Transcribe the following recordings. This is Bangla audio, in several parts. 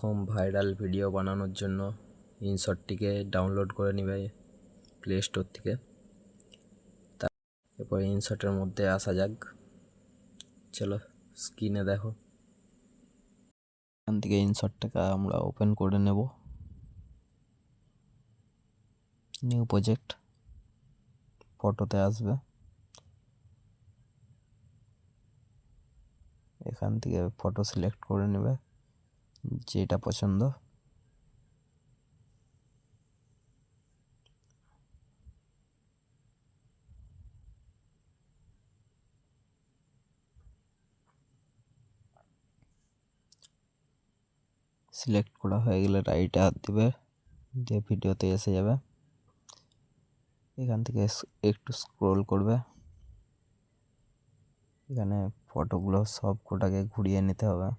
এরকম ভাইরাল ভিডিও বানানোর জন্য ইনশটটিকে ডাউনলোড করে নেবে প্লে স্টোর থেকে। এরপর ইনশটের মধ্যে আসা যাক। চলো স্ক্রিনে দেখো, এখান থেকে ইনশটটাকে আমরা ওপেন করে নেব। নিউ প্রজেক্ট, ফটোতে আসবে, এখান থেকে ফটো সিলেক্ট করে নেবে যেটা পছন্দ। সিলেক্ট করা হয়ে গেলে রাইটে হাত দিবে, দিয়ে ভিডিওতে এসে যাবে। এখান থেকে একটু স্ক্রোল করবে, এখানে ফটোগুলো সব কোটাকে ঘুরিয়ে নিতে হবে।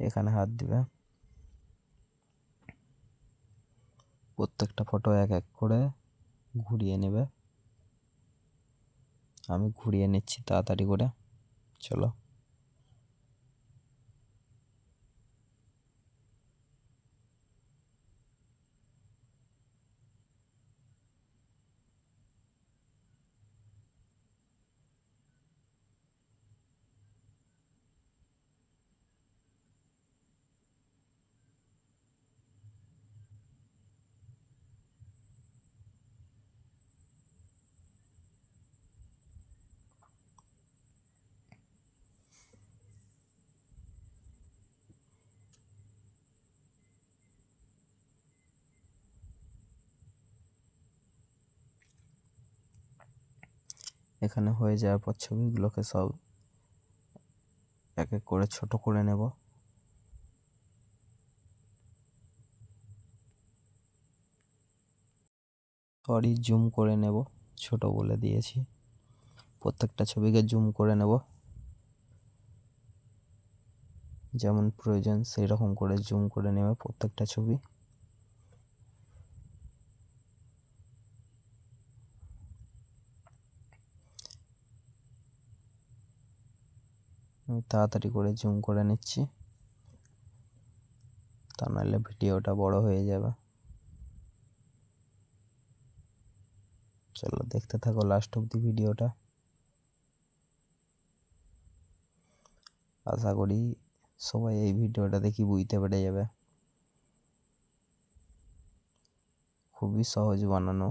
এখানে হাত দিবে, প্রত্যেকটা ফটো এক এক করে ঘুরিয়ে নেবে। আমি ঘুরিয়ে নিচ্ছি তাড়াতাড়ি করে, চলো। এখানে হয়ে যাওয়ার পর ছবিগুলোকে সব এক এক করে ছোট করে নেব। সরি, জুম করে নেব, ছোট বলে দিয়েছি। প্রত্যেকটা ছবিকে জুম করে নেব, যেমন প্রয়োজন সেই রকম করে জুম করে নেবে প্রত্যেকটা ছবি। আমি তাড়াতাড়ি করে জুম করে নিচ্ছি, তা নাহলে ভিডিওটা বড় হয়ে যাবে। চলো দেখতে থাকো লাস্ট অব্দি ভিডিওটা। আশা করি সবাই এই ভিডিওটা দেখি বুঝতে পেরে যাবে। খুবই সহজ বানানো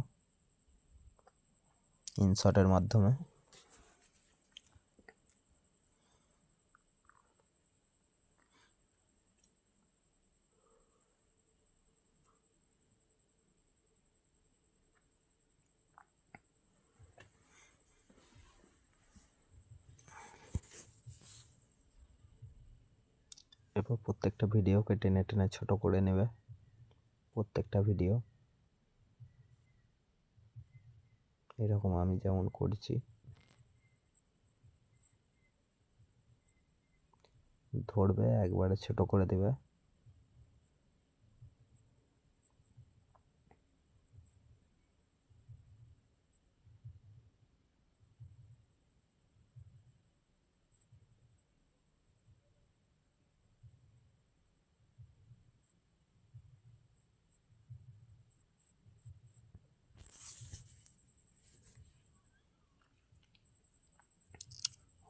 ইনশটের মাধ্যমে। এরপর প্রত্যেকটা ভিডিওকে টেনে টেনে ছোট করে নেবে, প্রত্যেকটা ভিডিও এরকম আমি যেমন করছি। ধরবে, একবারে ছোট করে দেবে।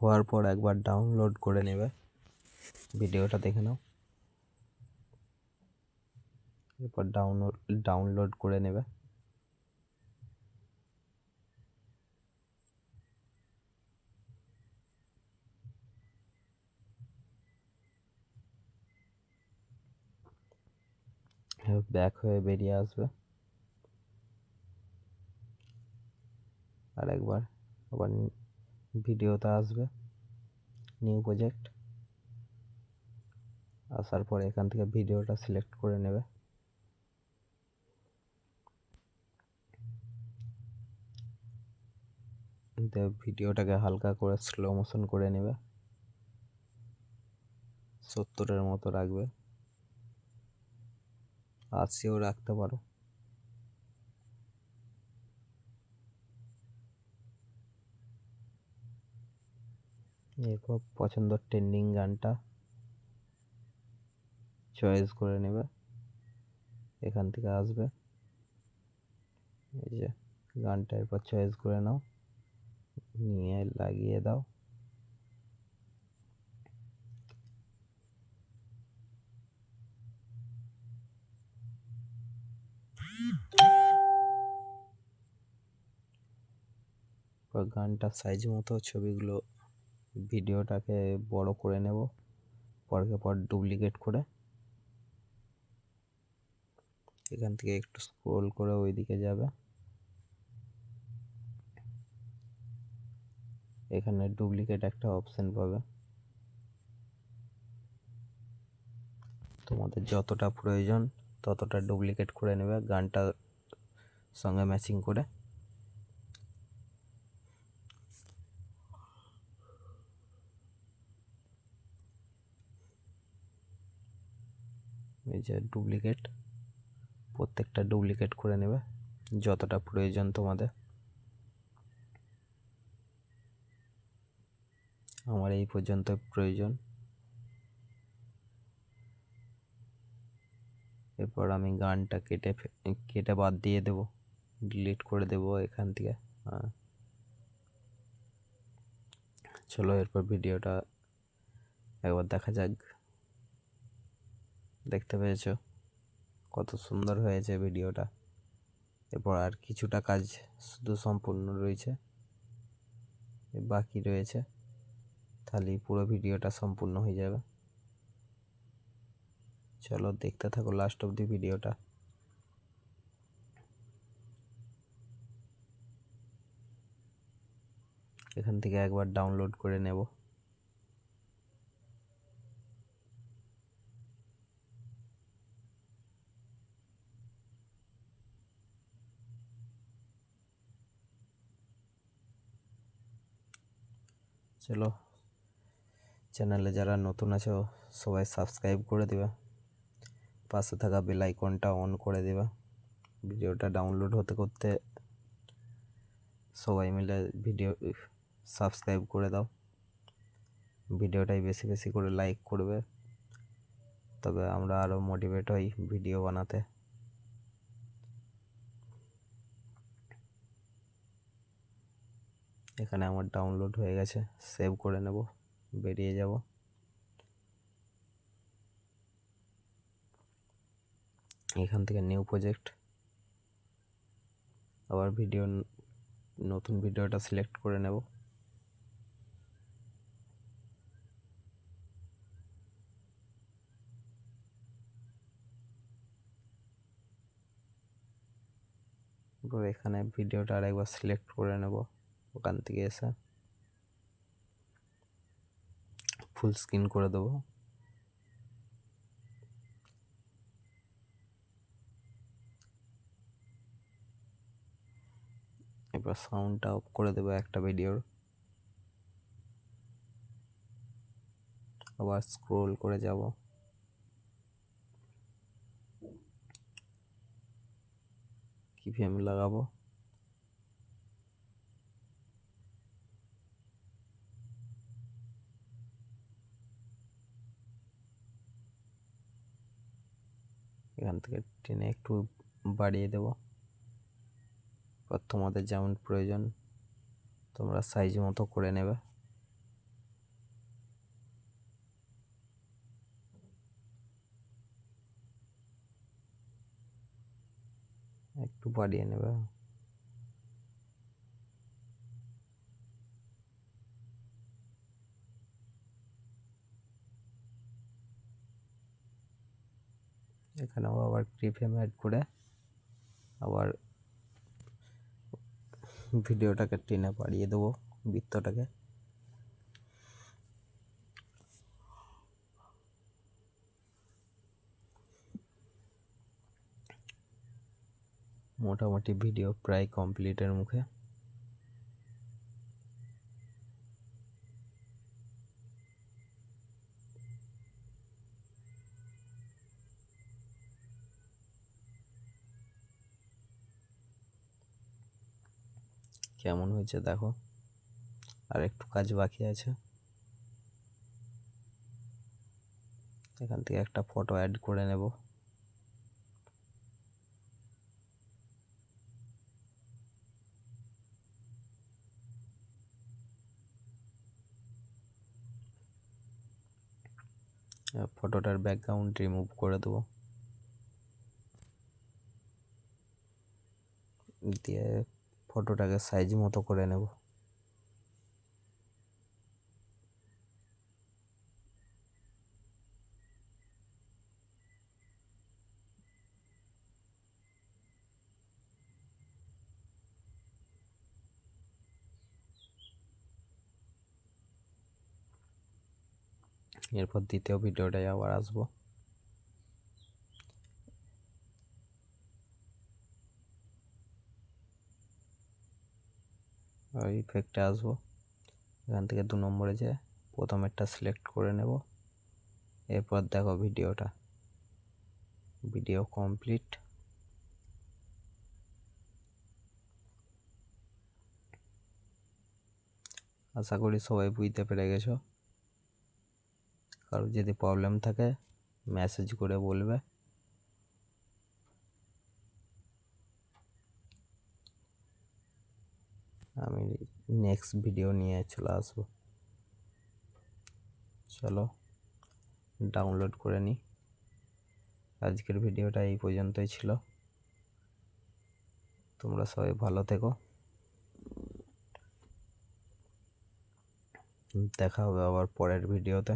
হওয়ার পর একবার ডাউনলোড করে নেবে, ভিডিওটা দেখে নাও। এরপর ডাউনলোড করে নেবে। ব্যাক হয়ে বেরিয়ে আসবে, আর একবার আবার ভিডিওতে আসবে, নিউ প্রজেক্ট। আসার পর এখান থেকে ভিডিওটা সিলেক্ট করে নেবে। ভিডিওটাকে হালকা করে স্লো মোশন করে নেবে, 70-এর মতো রাখবে, 80ও রাখতে পারো। এরপর পছন্দের ট্রেন্ডিং গানটা চয়েস করে নেবে, এখান থেকে আসবে, এই যে গানটা এরপর চয়েস করে নাও, নিয়ে লাগিয়ে দাও। গানটার সাইজ মতো ছবিগুলো ভিডিওটাকে বড় করে নেব, পরকে পর ডুপ্লিকেট করে এখান থেকে একটু স্ক্রোল করে ওইদিকে যাবে, এখানে ডুপ্লিকেট একটা অপশন পাবে, তোমাদের যতটা প্রয়োজন ততটা ডুপ্লিকেট করে নেবে গানটার সঙ্গে ম্যাচিং করে। এই যে ডুপ্লিকেট, প্রত্যেকটা ডুপ্লিকেট করে নেবে যতটা প্রয়োজন তোমাদের। আমার এই পর্যন্ত প্রয়োজন। এরপর আমি গানটা কেটে বাদ দিয়ে দেব, ডিলিট করে দেব এখান থেকে। চলো এরপর ভিডিওটা একবার দেখা যাক। দেখতে পেয়েছো কত সুন্দর হয়েছে ভিডিওটা। এরপর আর কিছুটা কাজ শুধু সম্পূর্ণ রয়েছে, বাকি রয়েছে, তাহলে পুরো ভিডিওটা সম্পূর্ণ হয়ে যাবে। চলো দেখতে থাকো লাস্ট অবধি ভিডিওটা। এখান থেকে একবার ডাউনলোড করে নেব। চলো, চ্যানেলে যারা নতুন আছো সবাই সাবস্ক্রাইব করে দেবে, পাশে থাকা বেল আইকনটা অন করে দেবে। ভিডিওটা ডাউনলোড হতে করতে সবাই মিলে ভিডিও সাবস্ক্রাইব করে দাও, ভিডিওটাই বেশি বেশি করে লাইক করবে, তবে আমরা আরও মোটিভেট হই ভিডিও বানাতে। এখানে আমার ডাউনলোড হয়ে গেছে, সেভ করে নেব, বেরিয়ে যাব। এখান থেকে নিউ প্রজেক্ট, আবার নতুন ভিডিওটা সিলেক্ট করে নেব। এরপর এখানে ভিডিওটা আরেকবার সিলেক্ট করে নেব, ওখান থেকে এসে ফুল স্ক্রিন করে দেবো। এবার সাউন্ডটা অফ করে দেবো একটা ভিডিওর। আবার স্ক্রোল করে যাব, কি ফ্রেম লাগাবো, এখান থেকে টেনে একটু বাড়িয়ে দেব। তোমাদের যেমন প্রয়োজন তোমরা সাইজ মতো করে নেবে। একটু বাড়িয়ে নেবে। এখানেও আবার প্রিফ্রেম অ্যাড করে আবার ভিডিওটাকে টেনে বাড়িয়ে দেবো, বৃত্তটাকে। মোটামুটি ভিডিও প্রায় কমপ্লিটের মুখে। কেমন হয়েছে দেখো, আর একটু কাজ বাকি আছে। এখান থেকে একটা ফটো অ্যাড করে নেব। ফটোটার ব্যাকগ্রাউন্ড রিমুভ করে দেবো, দিয়ে ফটোটাকে সাইজ মতো করে নেব। এরপর দ্বিতীয় ভিডিওটায় আবার আসবো। ইফেক্টে আসবো, এখান থেকে 2 নম্বরে যে প্রথমেরটা সিলেক্ট করে নেব। এরপর দেখো ভিডিও কমপ্লিট। আশা করি সবাই বুঝতে পেরে গেছো। কারো যদি প্রবলেম থাকে মেসেজ করে বলবে। আমি নেক্সট ভিডিও নিয়ে চলে আসবো। চলো ডাউনলোড করে নিই। আজকের ভিডিওটা এই পর্যন্তই ছিল। তোমরা সবাই ভালো থেকো, দেখা হবে আবার পরের ভিডিওতে।